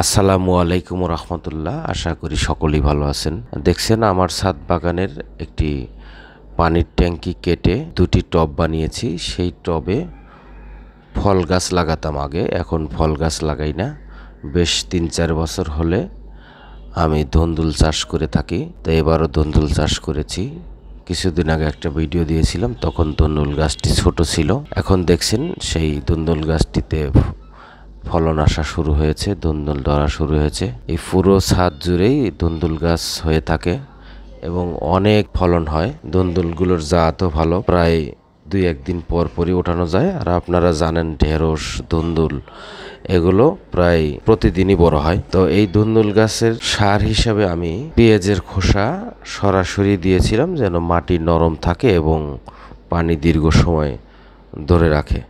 আসসালামু আলাইকুম রহমতুল্লাহ। আশা করি সকলেই ভালো আছেন। দেখছেন আমার ছাদ বাগানের একটি পানির ট্যাঙ্কি কেটে দুটি টব বানিয়েছি। সেই টবে ফল গাছ লাগাতাম আগে, এখন ফল গাছ লাগাই না। বেশ 3-4 বছর হলে আমি ধুন্দুল চাষ করে থাকি, তো এবারও ধুন্দুল চাষ করেছি। কিছুদিন আগে একটা ভিডিও দিয়েছিলাম, তখন ধুন্দুল গাছটি ছোট ছিল। এখন দেখছেন সেই ধুন্দুল গাছটিতে ফলন আসা শুরু হয়েছে, ধুন্দুল ধরা শুরু হয়েছে। এই পুরো ছাদ জুড়েই ধুন্দুল গাছ হয়ে থাকে এবং অনেক ফলন হয়। ধুন্দুলগুলোর জাতও ভালো, প্রায় 2-1 দিন পর পরই ওঠানো যায়। আর আপনারা জানেন ঢেঁড়স, ধুন্দুল এগুলো প্রায় প্রতিদিনই বড় হয়। তো এই ধুন্দুল গাছের সার হিসাবে আমি পেঁয়াজের খোসা সরাসরি দিয়েছিলাম, যেন মাটি নরম থাকে এবং পানি দীর্ঘ সময় ধরে রাখে।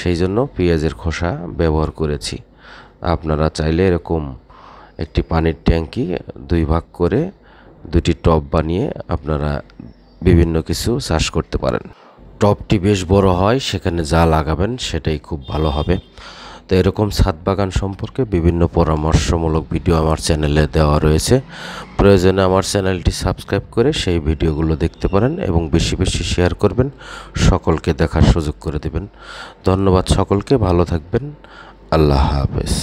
সেই জন্য পেঁয়াজের খোসা ব্যবহার করেছি। আপনারা চাইলে এরকম একটি পানির ট্যাঙ্কি 2 ভাগ করে 2টি টব বানিয়ে আপনারা বিভিন্ন কিছু চাষ করতে পারেন। টবটি বেশ বড় হয়, সেখানে যা লাগাবেন সেটাই খুব ভালো হবে। তো এরকম ছাদ বাগান সম্পর্কে বিভিন্ন পরামর্শমূলক ভিডিও আমার চ্যানেলে দেওয়া রয়েছে। প্রয়োজনে আমার চ্যানেলটি সাবস্ক্রাইব করে সেই ভিডিওগুলো দেখতে পারেন এবং বেশি বেশি শেয়ার করবেন, সকলকে দেখার সুযোগ করে দেবেন। ধন্যবাদ সকলকে, ভালো থাকবেন। আল্লাহ হাফেজ।